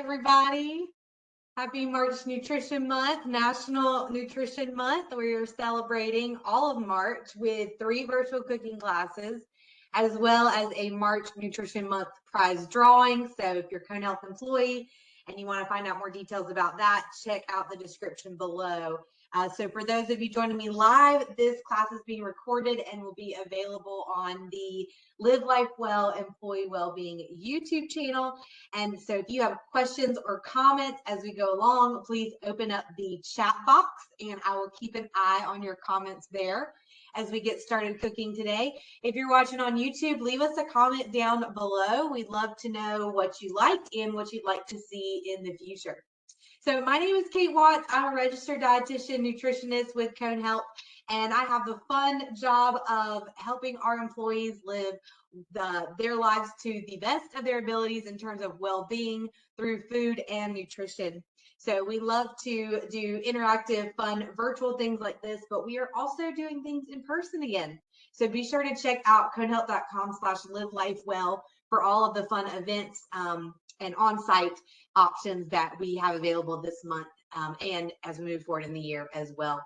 everybody. Happy March Nutrition Month, National Nutrition Month. We are celebrating all of March with 3 virtual cooking classes, as well as a March Nutrition Month prize drawing. So if you're a Cone Health employee and you want to find out more details about that, check out the description below. So for those of you joining me live, this class is being recorded and will be available on the Live Life Well Employee Wellbeing YouTube channel. And so if you have questions or comments as we go along, please open up the chat box and I will keep an eye on your comments there as we get started cooking today. If you're watching on YouTube, leave us a comment down below. We'd love to know what you liked and what you'd like to see in the future. So my name is Kate Watts. I'm a registered dietitian, nutritionist with Cone Health, and I have the fun job of helping our employees live their lives to the best of their abilities in terms of well-being through food and nutrition. So we love to do interactive, fun, virtual things like this, but we are also doing things in person again. So be sure to check out conehealth.com/livelifewell for all of the fun events and on-site options that we have available this month and as we move forward in the year as well.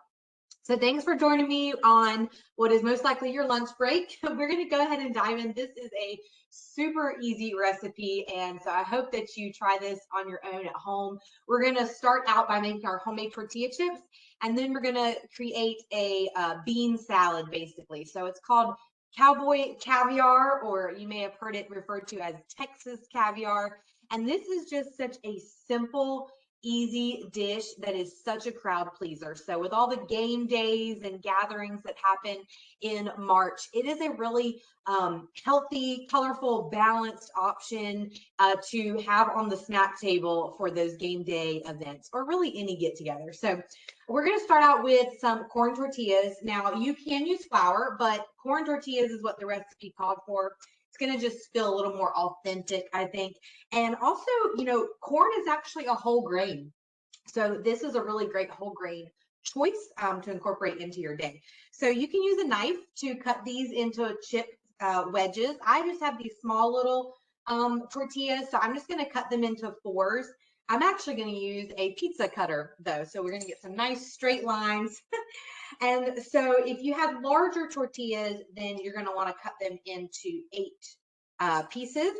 So thanks for joining me on what is most likely your lunch break. We're going to go ahead and dive in. This is a super easy recipe, and so I hope that you try this on your own at home. We're going to start out by making our homemade tortilla chips, and then we're going to create a bean salad, basically. So it's called Cowboy Caviar, or you may have heard it referred to as Texas caviar. And this is just such a simple, easy dish that is such a crowd pleaser. So with all the game days and gatherings that happen in March, it is a really healthy, colorful, balanced option to have on the snack table for those game day events or really any get together. So we're going to start out with some corn tortillas. Now you can use flour, but corn tortillas is what the recipe called for. It's going to just feel a little more authentic, I think. And also, you know, corn is actually a whole grain. So this is a really great whole grain choice to incorporate into your day. So you can use a knife to cut these into chip wedges. I just have these small little tortillas, so I'm just going to cut them into 4s. I'm actually going to use a pizza cutter though, so we're going to get some nice straight lines. And so if you have larger tortillas, then you're going to want to cut them into 8 pieces.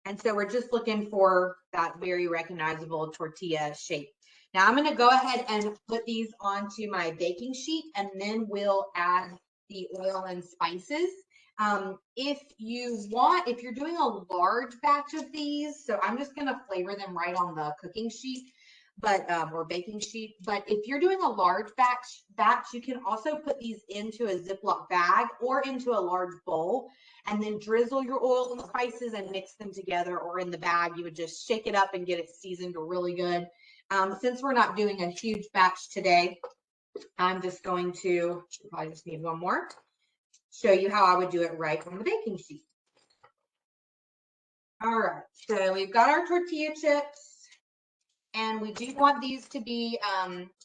And so we're just looking for that very recognizable tortilla shape. Now I'm going to go ahead and put these onto my baking sheet, and then we'll add the oil and spices. If you're doing a large batch of these, so I'm just going to flavor them right on the cooking sheet, but or baking sheet. But if you're doing a large batch, you can also put these into a Ziploc bag or into a large bowl, and then drizzle your oil and spices and mix them together. Or in the bag, you would just shake it up and get it seasoned really good. Since we're not doing a huge batch today, I'm just going to probably just need one more. Show you how I would do it right on the baking sheet. All right, so we've got our tortilla chips, and we do want these to be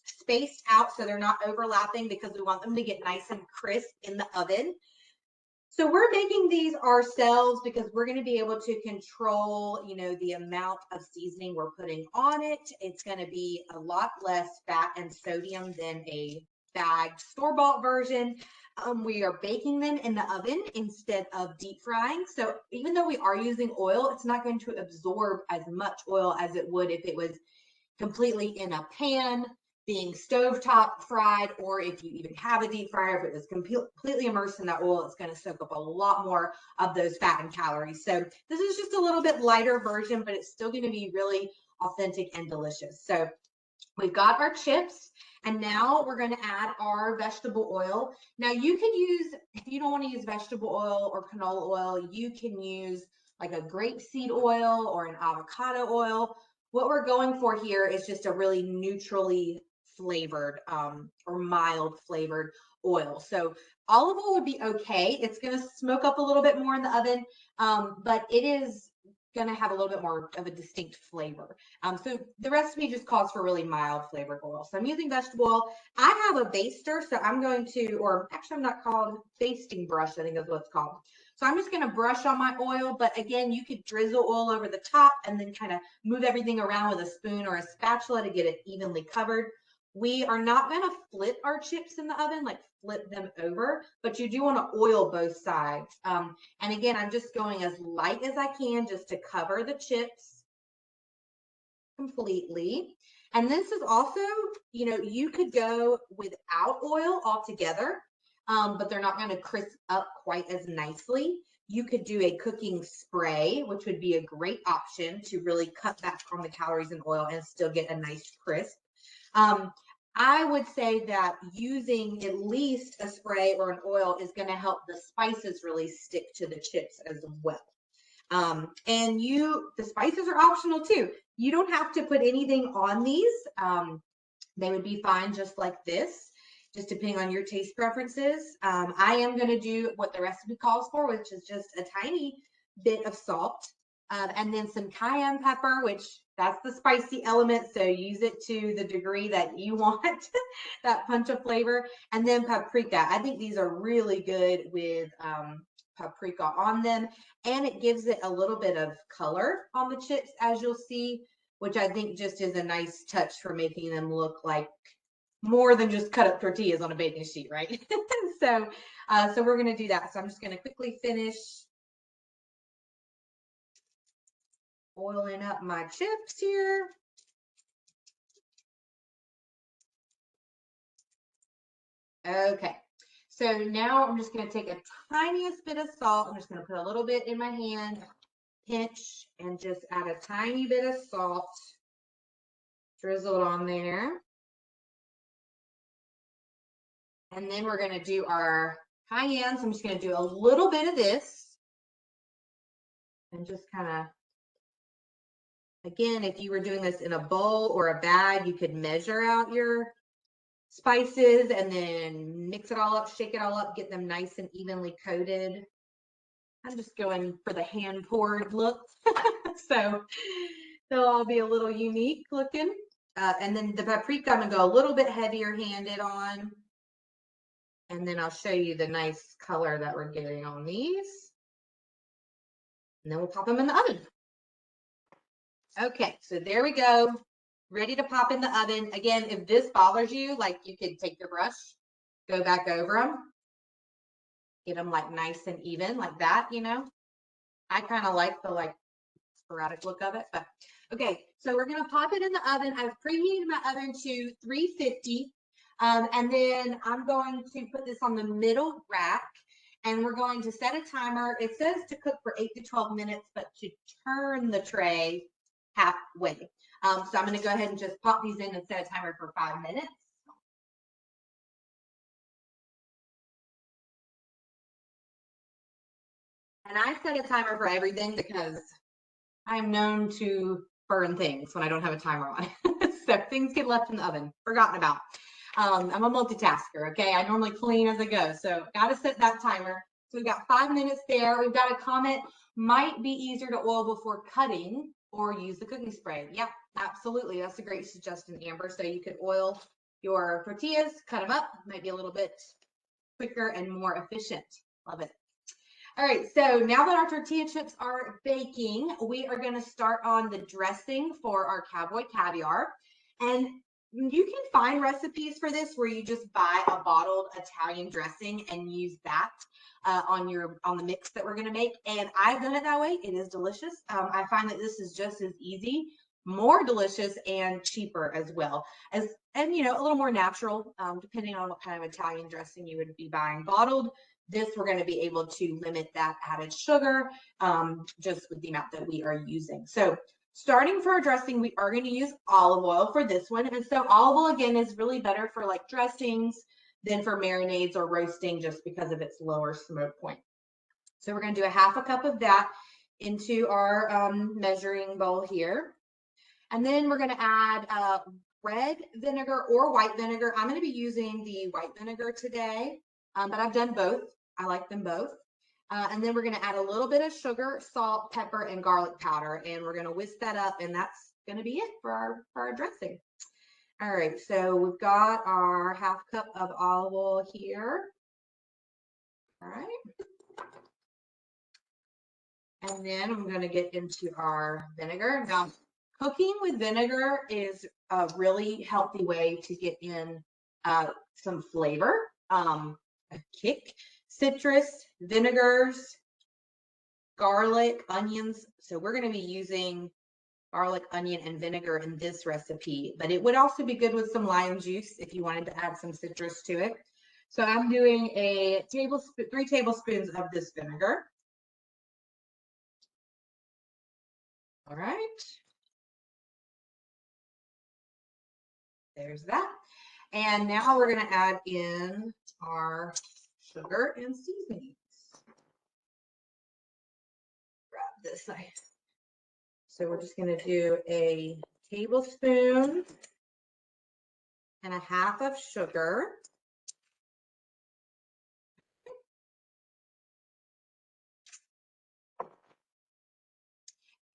spaced out so they're not overlapping because we want them to get nice and crisp in the oven. So we're making these ourselves because we're going to be able to control, you know, the amount of seasoning we're putting on it. It's going to be a lot less fat and sodium than a bagged store-bought version. We are baking them in the oven instead of deep frying. So even though we are using oil, it's not going to absorb as much oil as it would if it was completely in a pan, being stovetop fried, or if you even have a deep fryer, if it was completely immersed in that oil, it's going to soak up a lot more of those fat and calories. So this is just a little bit lighter version, but it's still going to be really authentic and delicious. So we've got our chips, and now we're going to add our vegetable oil. Now you could use, if you don't want to use vegetable oil or canola oil, you can use like a grapeseed oil or an avocado oil. What we're going for here is just a really neutrally flavored or mild flavored oil. So olive oil would be okay. It's going to smoke up a little bit more in the oven, but it is gonna have a little bit more of a distinct flavor. So the recipe just calls for really mild flavored oil. So I'm using vegetable oil. I have a baster, so I'm going to, or actually I'm not called basting brush, I think is what it's called. So I'm just gonna brush on my oil, but again, you could drizzle oil over the top and then kind of move everything around with a spoon or a spatula to get it evenly covered. We are not gonna flip our chips in the oven, like flip them over, but you do wanna oil both sides. And again, I'm just going as light as I can just to cover the chips completely. And this is also, you know, you could go without oil altogether, but they're not going to crisp up quite as nicely. You could do a cooking spray, which would be a great option to really cut back on the calories in oil and still get a nice crisp. I would say that using at least a spray or an oil is going to help the spices really stick to the chips as well. And the spices are optional too. You don't have to put anything on these. They would be fine just like this, just depending on your taste preferences. I am going to do what the recipe calls for, which is just a tiny bit of salt, and then some cayenne pepper, which that's the spicy element. So use it to the degree that you want that punch of flavor. And then paprika. I think these are really good with paprika on them, and it gives it a little bit of color on the chips, as you'll see, which I think just is a nice touch for making them look like more than just cut up tortillas on a baking sheet, right? So we're going to do that. So I'm just going to quickly finish oiling up my chips here. Okay. So now I'm just going to take a tiniest bit of salt. I'm just going to put a little bit in my hand, pinch, and just add a tiny bit of salt drizzled on there. And then we're going to do our cayenne. So I'm just going to do a little bit of this. And just kind of, again, if you were doing this in a bowl or a bag, you could measure out your spices and then mix it all up, shake it all up, get them nice and evenly coated. I'm just going for the hand poured look. So they'll all be a little unique looking. And then the paprika, I'm gonna go a little bit heavier handed on. And then I'll show you the nice color that we're getting on these. And then we'll pop them in the oven. Okay, so there we go. Ready to pop in the oven. Again, if this bothers you, like you could take your brush, go back over them, get them like nice and even like that, you know. I kind of like the like sporadic look of it, but okay. So we're gonna pop it in the oven. I've preheated my oven to 350. And then I'm going to put this on the middle rack and we're going to set a timer. It says to cook for 8 to 12 minutes, but to turn the tray halfway. So I'm going to go ahead and just pop these in and set a timer for 5 minutes. And I set a timer for everything because I'm known to burn things when I don't have a timer on. So things get left in the oven, forgotten about. I'm a multitasker, okay? I normally clean as I go, so got to set that timer. So we've got 5 minutes there. We've got a comment, might be easier to oil before cutting or use the cooking spray. Yep, absolutely. That's a great suggestion, Amber. So you could oil your tortillas, cut them up, might be a little bit quicker and more efficient. Love it. All right, so now that our tortilla chips are baking, we are going to start on the dressing for our Cowboy Caviar. And you can find recipes for this where you just buy a bottled Italian dressing and use that on the mix that we're going to make. And I've done it that way. It is delicious. I find that this is just as easy, more delicious, and cheaper as well. And you know, a little more natural, depending on what kind of Italian dressing you would be buying. Bottled, this we're going to be able to limit that added sugar just with the amount that we are using. So starting for our dressing, we are going to use olive oil for this one. And so olive oil, again, is really better for like dressings than for marinades or roasting just because of its lower smoke point. So we're going to do a half a cup of that into our measuring bowl here. And then we're going to add red vinegar or white vinegar. I'm going to be using the white vinegar today, but I've done both. I like them both. And then we're going to add a little bit of sugar, salt, pepper, and garlic powder. And we're going to whisk that up, and that's going to be it for our dressing. All right, so we've got our 1/2 cup of olive oil here. All right. And then I'm going to get into our vinegar. Now, cooking with vinegar is a really healthy way to get in some flavor, a kick. Citrus, vinegars, garlic, onions. So we're going to be using garlic, onion, and vinegar in this recipe, but it would also be good with some lime juice if you wanted to add some citrus to it. So I'm doing 3 tablespoons of this vinegar. All right. There's that. And now we're going to add in our sugar and seasonings. Grab this side. So we're just going to do a tablespoon and 1/2 of sugar.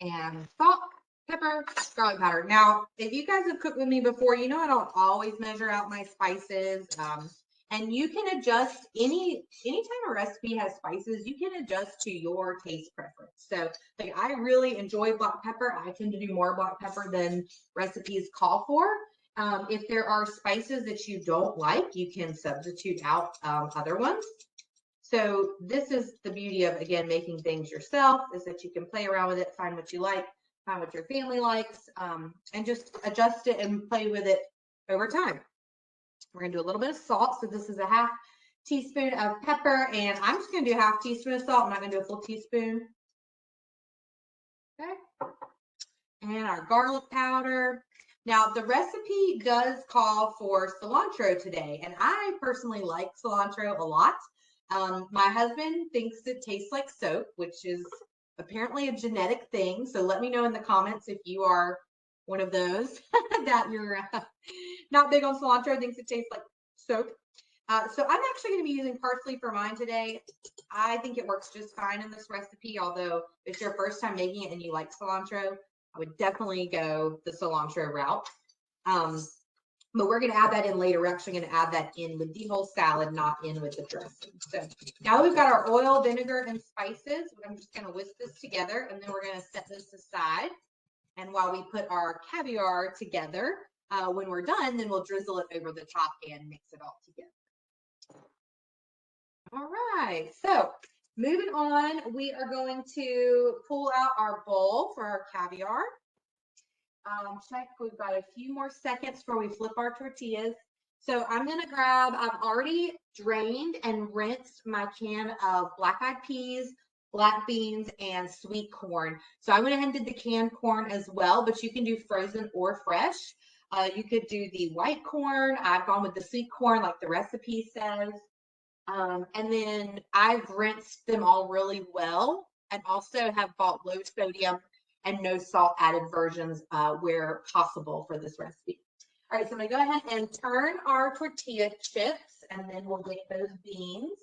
And salt, pepper, garlic powder. Now, if you guys have cooked with me before, you know I don't always measure out my spices. And you can adjust anytime a recipe has spices, you can adjust to your taste preference. So like I really enjoy black pepper. I tend to do more black pepper than recipes call for. If there are spices that you don't like, you can substitute out other ones. So this is the beauty of, again, making things yourself, is that you can play around with it, find what you like, find what your family likes, and just adjust it and play with it over time. We're gonna do a little bit of salt. So this is a 1/2 teaspoon of pepper, and I'm just gonna do a 1/2 teaspoon of salt. I'm not gonna do a full teaspoon. Okay. And our garlic powder. Now the recipe does call for cilantro today, and I personally like cilantro a lot. My husband thinks it tastes like soap, which is apparently a genetic thing. So let me know in the comments if you are one of those that you're not big on cilantro, thinks it tastes like soap. So I'm actually going to be using parsley for mine today. I think it works just fine in this recipe, although if it's your first time making it and you like cilantro, I would definitely go the cilantro route. But we're going to add that in later. We're actually going to add that in with the whole salad, not in with the dressing. So now that we've got our oil, vinegar, and spices, I'm just going to whisk this together, and then we're going to set this aside. And while we put our caviar together, when we're done, then we'll drizzle it over the top and mix it all together. All right, so moving on, we are going to pull out our bowl for our caviar. Check, we've got a few more seconds before we flip our tortillas. So I'm gonna grab, I've already drained and rinsed my can of black-eyed peas, black beans, and sweet corn. So I went ahead and did the canned corn as well, but you can do frozen or fresh. You could do the white corn. I've gone with the sweet corn like the recipe says. And then I've rinsed them all really well, and also have bought low sodium and no salt added versions where possible for this recipe. All right, so I'm gonna go ahead and turn our tortilla chips, and then we'll get those beans.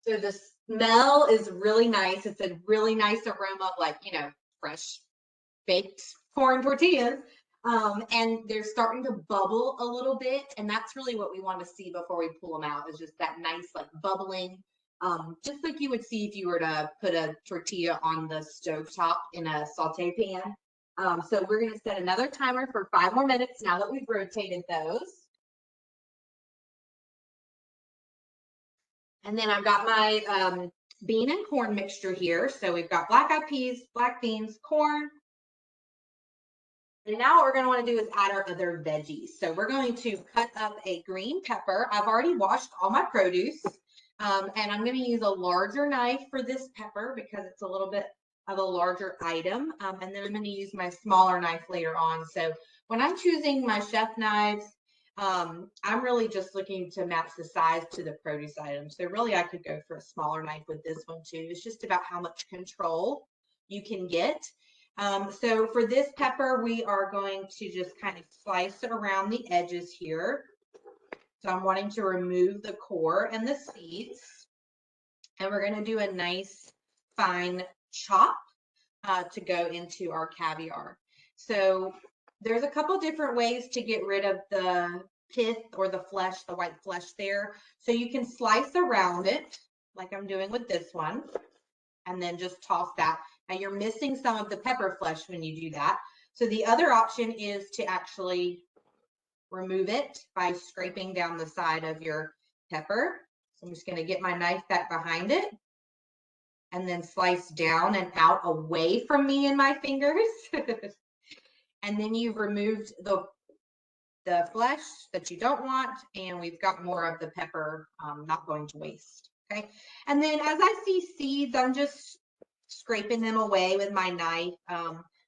So the smell is really nice. It's a really nice aroma of, like, you know, fresh baked corn tortillas. And they're starting to bubble a little bit, and that's really what we want to see before we pull them out, is just that nice like bubbling, just like you would see if you were to put a tortilla on the stove top in a saute pan. So we're going to set another timer for 5 more minutes now that we've rotated those. And then I've got my bean and corn mixture here. So we've got black-eyed peas, black beans, corn. And now what we're going to want to do is add our other veggies. So we're going to cut up a green pepper. I've already washed all my produce. And I'm going to use a larger knife for this pepper because it's a little bit of a larger item. And then I'm going to use my smaller knife later on. So when I'm choosing my chef knives, I'm really just looking to match the size to the produce item. So really I could go for a smaller knife with this one too. It's just about how much control you can get. So for this pepper, we are going to just kind of slice it around the edges here. So I'm wanting to remove the core and the seeds. And we're going to do a nice fine chop to go into our caviar. So there's a couple different ways to get rid of the pith or the flesh, the white flesh there. So you can slice around it like I'm doing with this one, and then just toss that. Now you're missing some of the pepper flesh when you do that. So the other option is to actually remove it by scraping down the side of your pepper. So I'm just going to get my knife back behind it and then slice down and out away from me and my fingers. And then you've removed the flesh that you don't want, and we've got more of the pepper not going to waste. Okay. And then as I see seeds, I'm just scraping them away with my knife.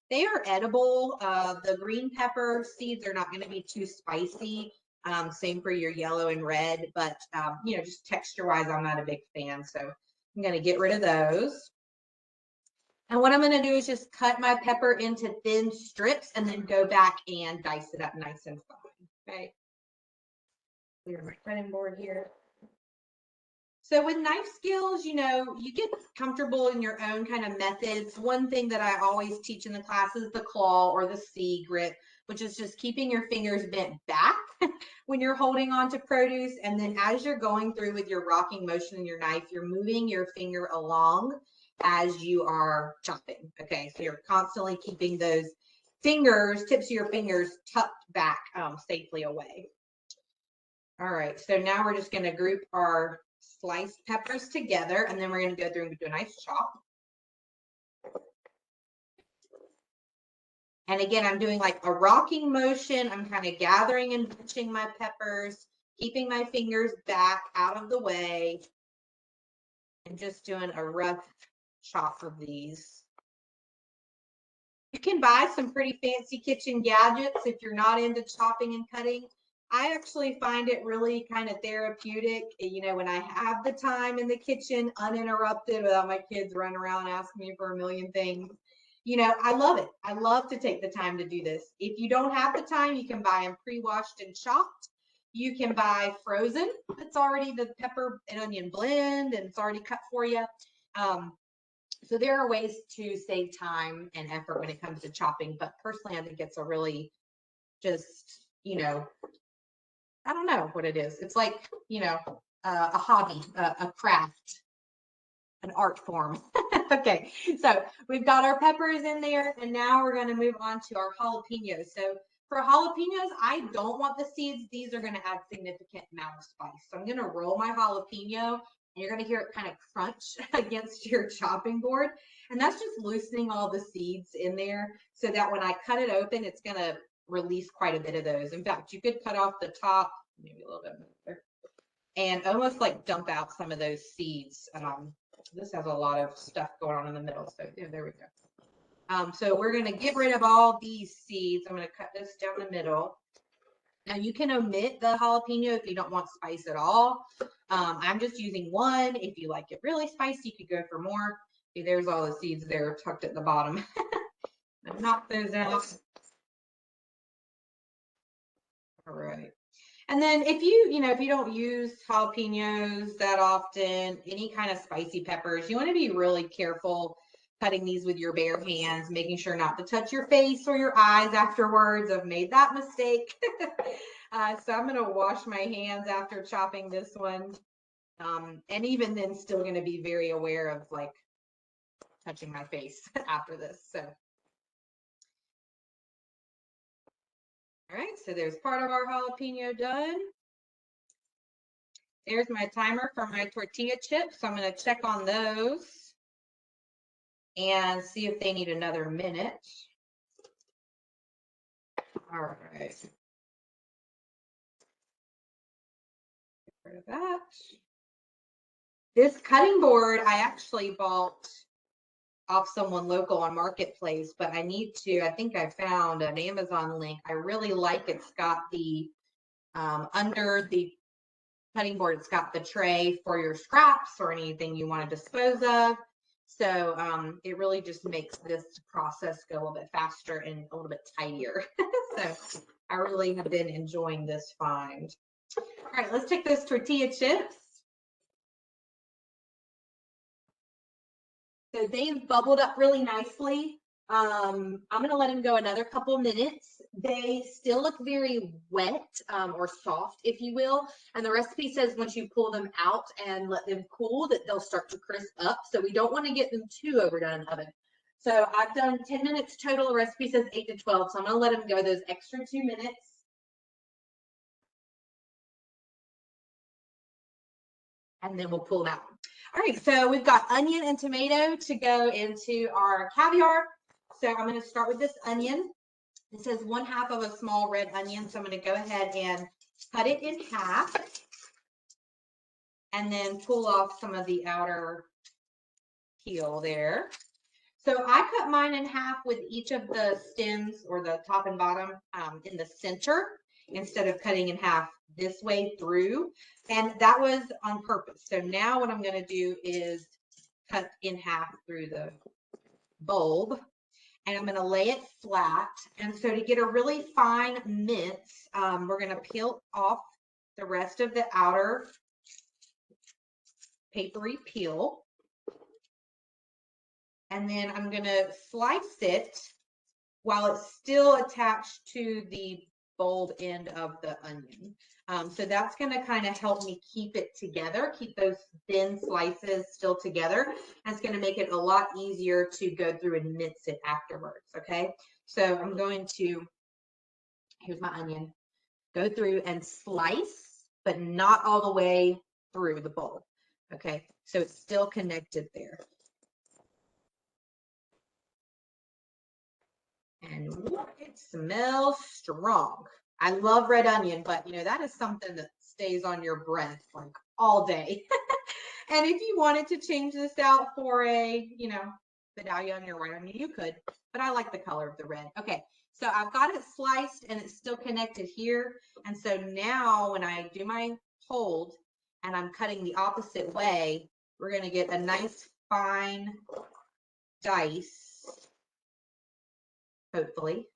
They are edible. The green pepper seeds are not going to be too spicy. Same for your yellow and red, but you know, just texture wise, I'm not a big fan. So I'm going to get rid of those. And what I'm going to do is just cut my pepper into thin strips and then go back and dice it up nice and fine. Okay. Clear my cutting board here. So with knife skills, you know, you get comfortable in your own kind of methods. One thing that I always teach in the class is the claw or the C grip, which is just keeping your fingers bent back when you're holding on to produce. And then as you're going through with your rocking motion in your knife, you're moving your finger along as you are chopping. Okay, so you're constantly keeping those fingers, tips of your fingers tucked back safely away. All right, so now we're just going to group our sliced peppers together, and then we're going to go through and do a nice chop. And again, I'm doing like a rocking motion. I'm kind of gathering and pinching my peppers, keeping my fingers back out of the way, and just doing a rough chop of these. You can buy some pretty fancy kitchen gadgets if you're not into chopping and cutting. I actually find it really kind of therapeutic, you know, when I have the time in the kitchen uninterrupted without my kids running around asking me for a million things. You know, I love it. I love to take the time to do this. If you don't have the time, you can buy them pre-washed and chopped. You can buy frozen. It's already the pepper and onion blend and it's already cut for you. So there are ways to save time and effort when it comes to chopping. But personally, I think it's a really just, you know, I don't know what it is. It's like, you know, a hobby, a craft, an art form. Okay, so we've got our peppers in there, and now we're going to move on to our jalapenos. So for jalapenos, I don't want the seeds. These are going to add significant amount of spice. So I'm going to roll my jalapeno, and you're going to hear it kind of crunch against your chopping board. And that's just loosening all the seeds in there so that when I cut it open, it's going to release quite a bit of those. In fact, you could cut off the top, maybe a little bit more, and almost like dump out some of those seeds. This has a lot of stuff going on in the middle, so yeah, there we go. So we're going to get rid of all these seeds. I'm going to cut this down the middle. Now you can omit the jalapeno if you don't want spice at all. I'm just using one. If you like it really spicy, you could go for more. See, there's all the seeds there tucked at the bottom. Knock those out. All right. And then if you don't use jalapenos that often, any kind of spicy peppers, you want to be really careful cutting these with your bare hands, making sure not to touch your face or your eyes afterwards. I've made that mistake. So I'm going to wash my hands after chopping this one. And even then still going to be very aware of like touching my face after this. So. All right, so there's part of our jalapeno done. There's my timer for my tortilla chips. So I'm going to check on those and see if they need another minute. All right. Get rid of that. This cutting board I actually bought off someone local on Marketplace, but I think I found an Amazon link. I really like it. It's got the, under the cutting board, it's got the tray for your scraps or anything you want to dispose of. So it really just makes this process go a little bit faster and a little bit tidier. So I really have been enjoying this find. All right, let's take those tortilla chips. So they've bubbled up really nicely. I'm gonna let them go another couple minutes. They still look very wet or soft, if you will. And the recipe says once you pull them out and let them cool, that they'll start to crisp up. So we don't want to get them too overdone in the oven. So I've done 10 minutes total. The recipe says 8 to 12. So I'm gonna let them go those extra 2 minutes. And then we'll pull them out. All right, so we've got onion and tomato to go into our caviar. So I'm going to start with this onion. It says 1/2 of a small red onion. So I'm going to go ahead and cut it in half and then pull off some of the outer peel there. So I cut mine in half with each of the stems or the top and bottom in the center instead of cutting in half this way through. And that was on purpose. So now what I'm going to do is cut in half through the bulb and I'm going to lay it flat. And so to get a really fine mince, we're going to peel off the rest of the outer papery peel. And then I'm going to slice it while it's still attached to the bulb end of the onion. So that's going to kind of help me keep it together, keep those thin slices still together. And it's going to make it a lot easier to go through and mince it afterwards. Okay, so I'm going to, here's my onion, go through and slice, but not all the way through the bulb. Okay, so it's still connected there. And it smells strong. I love red onion, but you know, that is something that stays on your breath like all day. And if you wanted to change this out for a, you know, medallion or white onion, you could, but I like the color of the red. Okay, so I've got it sliced and it's still connected here. And so now when I do my hold and I'm cutting the opposite way, we're going to get a nice fine dice, hopefully.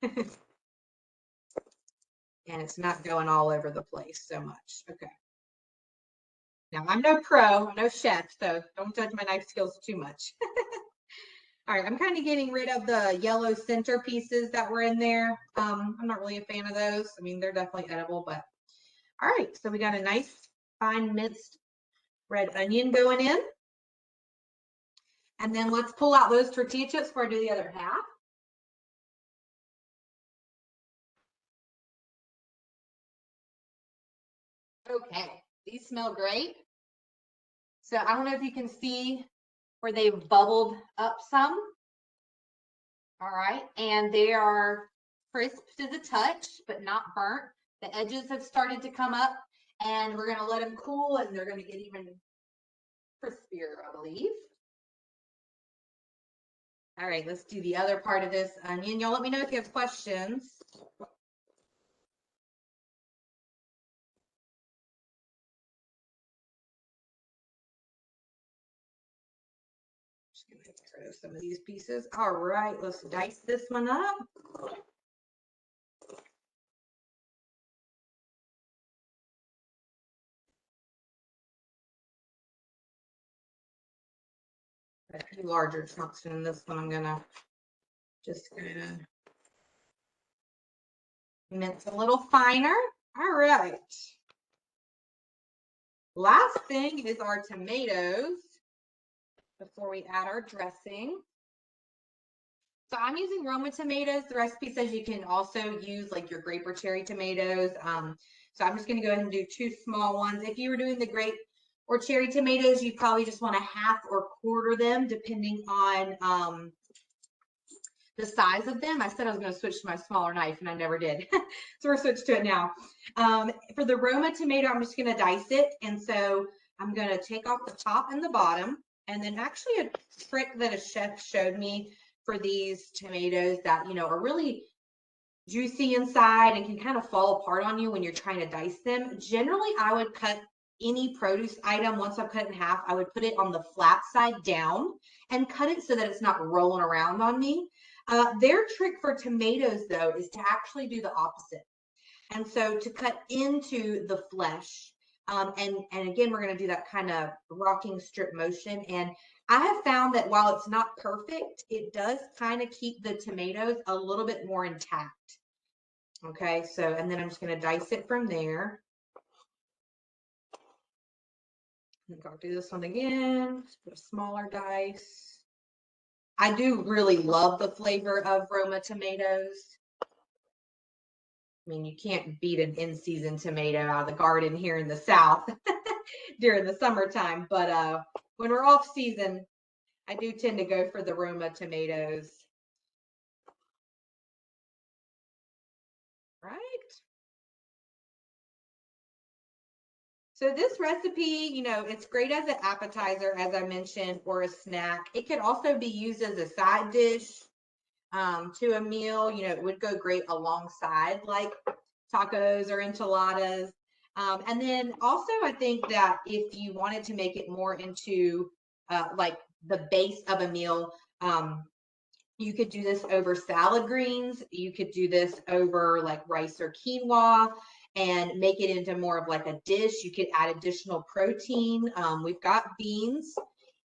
And it's not going all over the place so much. Okay. Now, I'm no pro, I'm no chef, so don't judge my knife skills too much. All right, I'm kind of getting rid of the yellow center pieces that were in there. I'm not really a fan of those. I mean, they're definitely edible, but all right. So we got a nice fine minced red onion going in. And then let's pull out those tortilla chips before I do the other half. Okay, these smell great. So I don't know if you can see where they've bubbled up some. All right, and they are crisp to the touch, but not burnt. The edges have started to come up, and we're gonna let them cool, and they're gonna get even crispier, I believe. All right, let's do the other part of this onion. Y'all let me know if you have questions. Just gonna get rid of some of these pieces. All right, let's dice this one up. A few larger chunks in this one. I'm gonna just mince a little finer. All right. Last thing is our tomatoes before we add our dressing. So I'm using Roma tomatoes. The recipe says you can also use like your grape or cherry tomatoes. So I'm just going to go ahead and do 2 small ones. If you were doing the grape or cherry tomatoes, you probably just want to half or quarter them depending on the size of them. I said I was going to switch to my smaller knife and I never did. So we're switched to it now. For the Roma tomato, I'm just going to dice it. And so I'm going to take off the top and the bottom. And then actually a trick that a chef showed me for these tomatoes that, you know, are really juicy inside and can kind of fall apart on you when you're trying to dice them. Generally, I would cut any produce item, once I've cut it in half, I would put it on the flat side down and cut it so that it's not rolling around on me. Their trick for tomatoes, though, is to actually do the opposite. And so to cut into the flesh, and again, we're going to do that kind of rocking strip motion. And I have found that while it's not perfect, it does kind of keep the tomatoes a little bit more intact. Okay, so, and then I'm just going to dice it from there. I'll do this one again, put a smaller dice. I do really love the flavor of Roma tomatoes. I mean, you can't beat an in-season tomato out of the garden here in the South during the summertime. But when we're off season, I do tend to go for the Roma tomatoes. Right. So this recipe, you know, it's great as an appetizer, as I mentioned, or a snack. It could also be used as a side dish to a meal. You know, it would go great alongside like tacos or enchiladas. And then also, I think that if you wanted to make it more into like the base of a meal, you could do this over salad greens. You could do this over like rice or quinoa and make it into more of like a dish. You could add additional protein. We've got beans,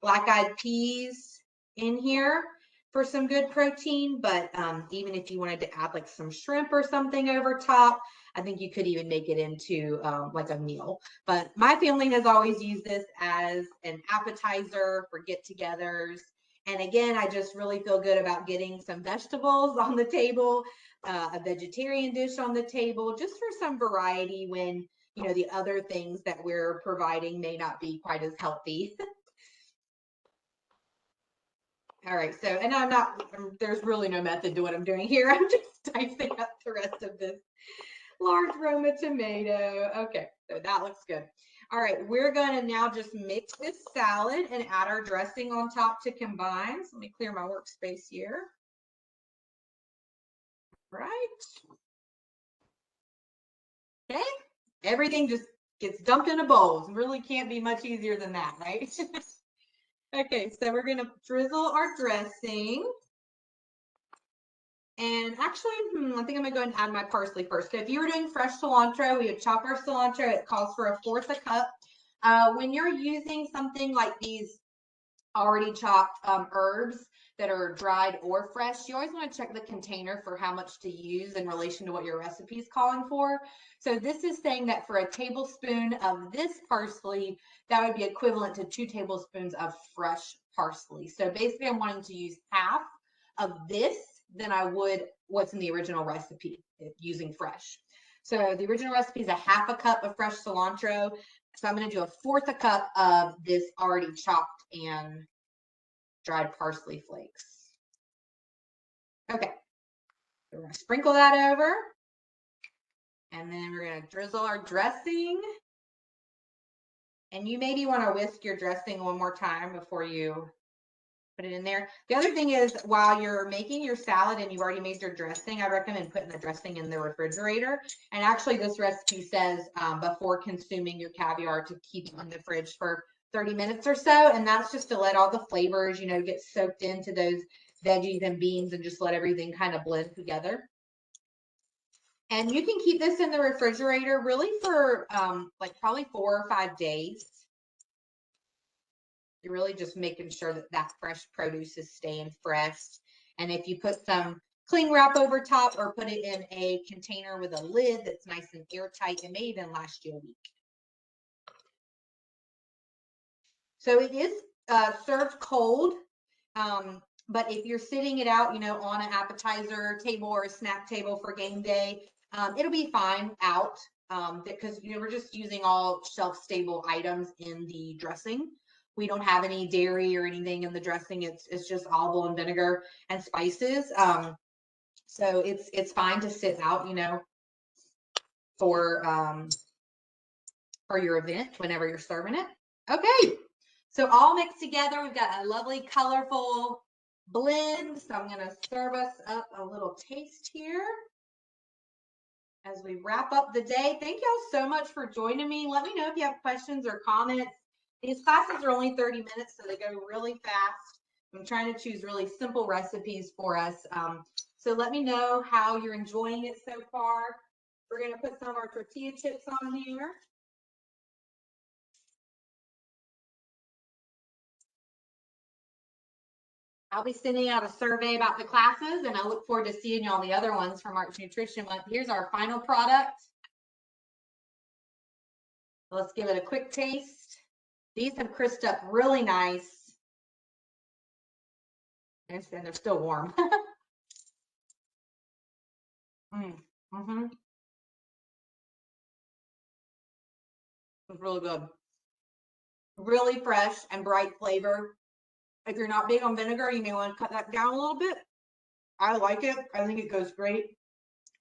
black-eyed peas in here for some good protein, but even if you wanted to add like some shrimp or something over top, I think you could even make it into like a meal. But my family has always used this as an appetizer for get-togethers. And again, I just really feel good about getting some vegetables on the table, a vegetarian dish on the table, just for some variety when, you know, the other things that we're providing may not be quite as healthy. All right, so, and there's really no method to what I'm doing here. I'm just dicing up the rest of this large Roma tomato. Okay, so that looks good. All right, we're going to now just mix this salad and add our dressing on top to combine. So let me clear my workspace here. Right. Okay, everything just gets dumped in a bowl. It really can't be much easier than that, right? Okay, so we're going to drizzle our dressing. And actually, I think I'm gonna go ahead and add my parsley first. So if you were doing fresh cilantro, we would chop our cilantro. It calls for 1/4 cup. When you're using something like these already chopped herbs that are dried or fresh, you always want to check the container for how much to use in relation to what your recipe is calling for. So this is saying that for a tablespoon of this parsley, that would be equivalent to 2 tablespoons of fresh parsley. So basically, I'm wanting to use half of this than I would what's in the original recipe using fresh. So the original recipe is a 1/2 cup of fresh cilantro. So I'm going to do 1/4 cup of this already chopped and dried parsley flakes. Okay, so we're going to sprinkle that over. And then we're going to drizzle our dressing. And you maybe want to whisk your dressing one more time before you put it in there. The other thing is, while you're making your salad and you've already made your dressing, I recommend putting the dressing in the refrigerator. And actually, this recipe says before consuming your caviar to keep it in the fridge for 30 minutes or so. And that's just to let all the flavors, you know, get soaked into those veggies and beans and just let everything kind of blend together. And you can keep this in the refrigerator really for like probably 4 or 5 days. You're really just making sure that that fresh produce is staying fresh. And if you put some cling wrap over top or put it in a container with a lid that's nice and airtight, it may even last you a week. So it is served cold. But if you're sitting it out, you know, on an appetizer table or a snack table for game day, it'll be fine out because, you know, we're just using all shelf-stable items in the dressing. We don't have any dairy or anything in the dressing. It's just olive oil and vinegar and spices. So it's fine to sit out, you know, for your event whenever you're serving it. Okay, so all mixed together, we've got a lovely, colorful blend. So I'm going to serve us up a little taste here as we wrap up the day. Thank y'all so much for joining me. Let me know if you have questions or comments. These classes are only 30 minutes, so they go really fast. I'm trying to choose really simple recipes for us. So let me know how you're enjoying it so far. We're going to put some of our tortilla chips on here. I'll be sending out a survey about the classes, and I look forward to seeing you on the other ones for March Nutrition Month. Here's our final product. Let's give it a quick taste. These have crisped up really nice. And they're still warm. It's really good. Really fresh and bright flavor. If you're not big on vinegar, you may want to cut that down a little bit. I like it. I think it goes great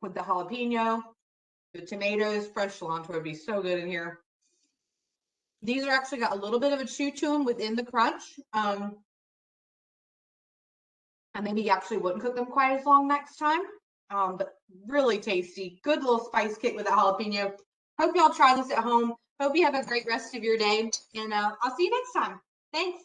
with the jalapeno, the tomatoes. Fresh cilantro would be so good in here. These are actually got a little bit of a chew to them within the crunch. And maybe you actually wouldn't cook them quite as long next time. But really tasty. Good little spice kick with the jalapeno. Hope y'all try this at home. Hope you have a great rest of your day. And I'll see you next time. Thanks.